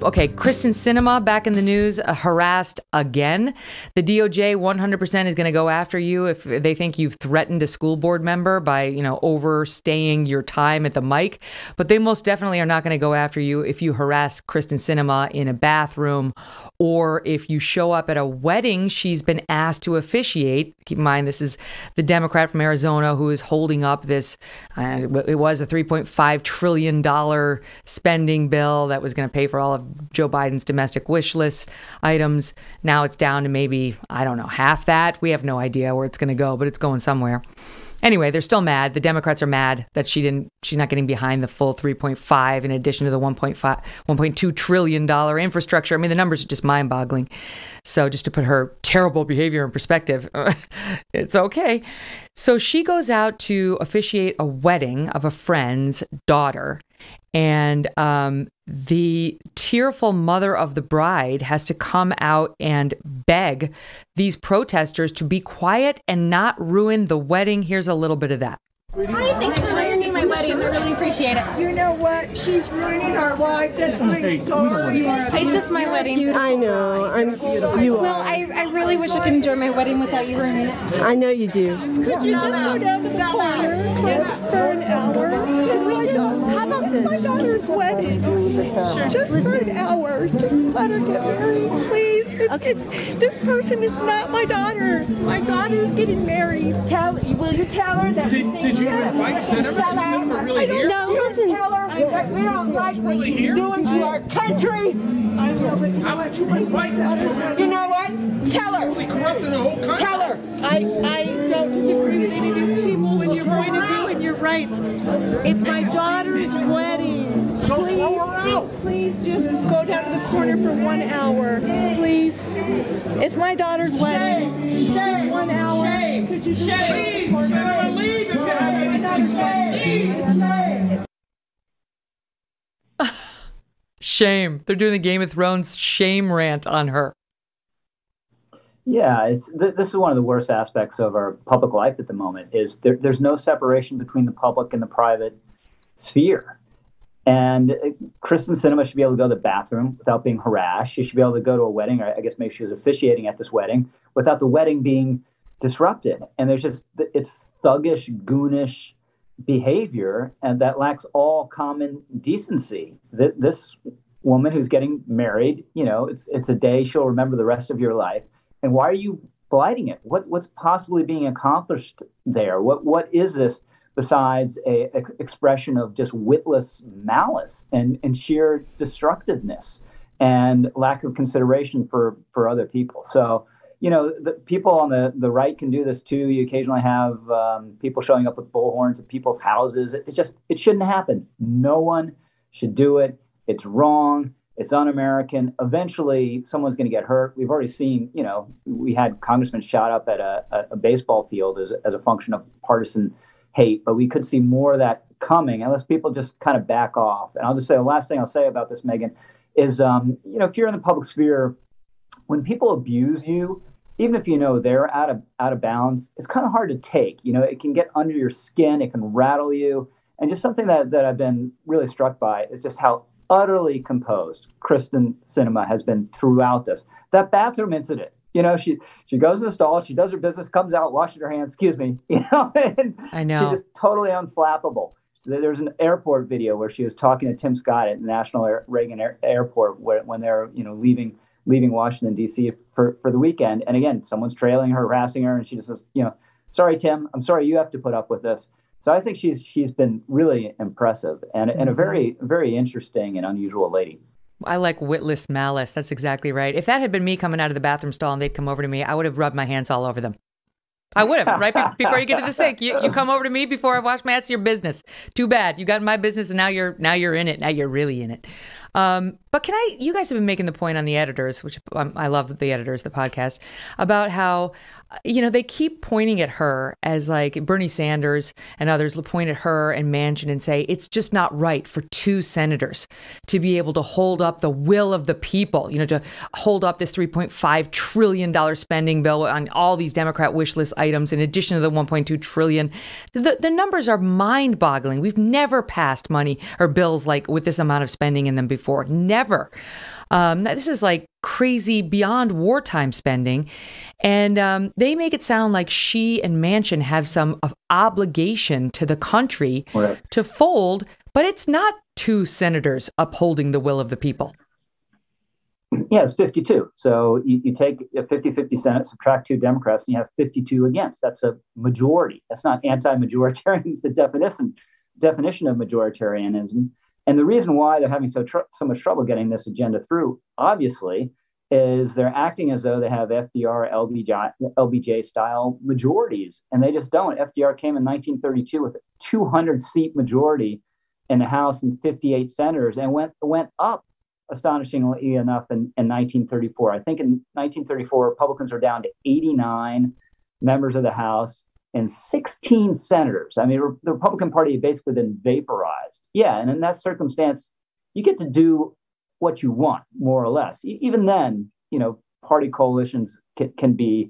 Okay, Kyrsten Sinema back in the news, harassed again. The DOJ 100% is going to go after you if they think you've threatened a school board member by, overstaying your time at the mic. But they most definitely are not going to go after you if you harass Kyrsten Sinema in a bathroom or if you show up at a wedding she's been asked to officiate. Keep in mind, this is the Democrat from Arizona who is holding up this, it was a $3.5 trillion spending bill that was going to pay for all of Joe Biden's domestic wish list items. Now it's down to maybe, I don't know, half that. We have no idea where it's going to go, but it's going somewhere. Anyway, they're still mad. The Democrats are mad that she's not getting behind the full 3.5 in addition to the $1.2 trillion infrastructure. I mean, the numbers are just mind-boggling. So just to put her terrible behavior in perspective, it's okay. So she goes out to officiate a wedding of a friend's daughter. And the tearful mother of the bride has to come out and beg these protesters to be quiet and not ruin the wedding. Here's a little bit of that. Hi, thanks for ruining my wedding. I really appreciate it. You know what? She's ruining our life. That's my sorry. It's just my wedding. I know. Well, I really wish I could enjoy my wedding without you ruining it. I know you do. Could you just go down to the corner for an hour? How about this? It's my daughter's wedding. Sure. Just for an hour. Just let her get married, please. This person is not my daughter. My daughter's getting married. Will you tell her that? Did you invite Sinema? Is Sinema really here? No, listen. Tell her that we don't like what she's doing to our country. How about you invite this woman? You know what? Tell her. Totally corrupted the whole country. Tell her. I don't disagree with any of you people with your point of view and your rights. It's my daughter's wedding. So throw her out. Please just go down to the corner for 1 hour. Please. It's my daughter's wedding. Just 1 hour. Shame. Could you just Leave. Sinema, leave if you have anything. Leave. Shame. They're doing the Game of Thrones shame rant on her. Yeah, this is one of the worst aspects of our public life at the moment is there's no separation between the public and the private sphere. And Kyrsten Sinema should be able to go to the bathroom without being harassed. She should be able to go to a wedding, or I guess maybe she was officiating at this wedding, without the wedding being disrupted. And it's thuggish, goonish behavior, and that lacks all common decency. This woman who's getting married, it's a day she'll remember the rest of your life. And why are you blighting it? What's possibly being accomplished there? What is this besides a expression of just witless malice and sheer destructiveness and lack of consideration for other people? So, the people on the right can do this too. You occasionally have people showing up with bullhorns at people's houses. It shouldn't happen. No one should do it. It's wrong. It's un-American. Eventually, someone's going to get hurt. We've already seen, we had congressmen shot up at a baseball field as a function of partisan hate, but we could see more of that coming unless people just kind of back off. And I'll just say the last thing I'll say about this, Megyn, is, if you're in the public sphere, when people abuse you, even if they're out of bounds, it's kind of hard to take. It can get under your skin. It can rattle you. And just something that I've been really struck by is just how utterly composed Kyrsten Sinema has been throughout this. That bathroom incident, she goes in the stall, she does her business, comes out, washes her hands, excuse me, and I know. She's just totally unflappable. There's an airport video where she was talking to Tim Scott at National Reagan Airport when they're, leaving Washington, D.C. for the weekend. And again, someone's trailing her, harassing her, and she just says, sorry, Tim, I'm sorry you have to put up with this. So I think she's been really impressive and a very, very interesting and unusual lady. I like witless malice. That's exactly right. If that had been me coming out of the bathroom stall and they'd come over to me, I would have rubbed my hands all over them. I would have, right? Before you get to the sink, you come over to me before I wash my hands. It's your business. Too bad. You got in my business and now you're in it. Now you're really in it. But you guys have been making the point on the editors, which I love the editors, the podcast, about how, they keep pointing at her as like Bernie Sanders and others will point at her and Manchin and say, it's just not right for two senators to be able to hold up the will of the people, to hold up this $3.5 trillion spending bill on all these Democrat wish list items, in addition to the $1.2 trillion. The numbers are mind boggling. We've never passed money or bills like with this amount of spending in them before. before. Never. This is like crazy beyond wartime spending. And they make it sound like she and Manchin have some obligation to the country to fold, but it's not two senators upholding the will of the people. Yeah, it's 52. So you take a 50-50 Senate, subtract 2 Democrats, and you have 52 against. That's a majority. That's not anti-majoritarian. It's the definition of majoritarianism. And the reason why they're having so much trouble getting this agenda through, obviously, is they're acting as though they have FDR, LBJ style majorities, and they just don't. FDR came in 1932 with a 200-seat majority in the House and 58 senators, and went up, astonishingly enough, in 1934. I think in 1934, Republicans were down to 89 members of the House and 16 senators. I mean, the Republican Party had basically been vaporized. Yeah, and in that circumstance, you get to do what you want, more or less. Even then, party coalitions can be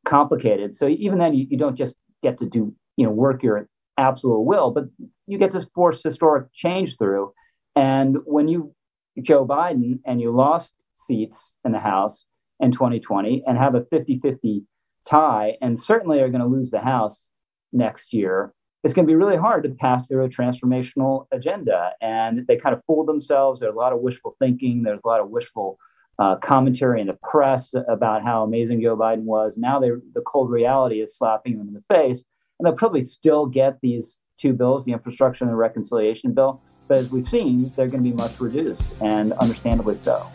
complicated. So even then, you don't just get to do, work your absolute will, but you get to force historic change through. And when Joe Biden, and you lost seats in the House in 2020 and have a 50-50 tie, and certainly are going to lose the House next year, it's going to be really hard to pass through a transformational agenda. And they kind of fooled themselves. There's a lot of wishful thinking. There's a lot of wishful commentary in the press about how amazing Joe Biden was. Now the cold reality is slapping them in the face. And they'll probably still get these 2 bills, the infrastructure and the reconciliation bill. But as we've seen, they're going to be much reduced, and understandably so.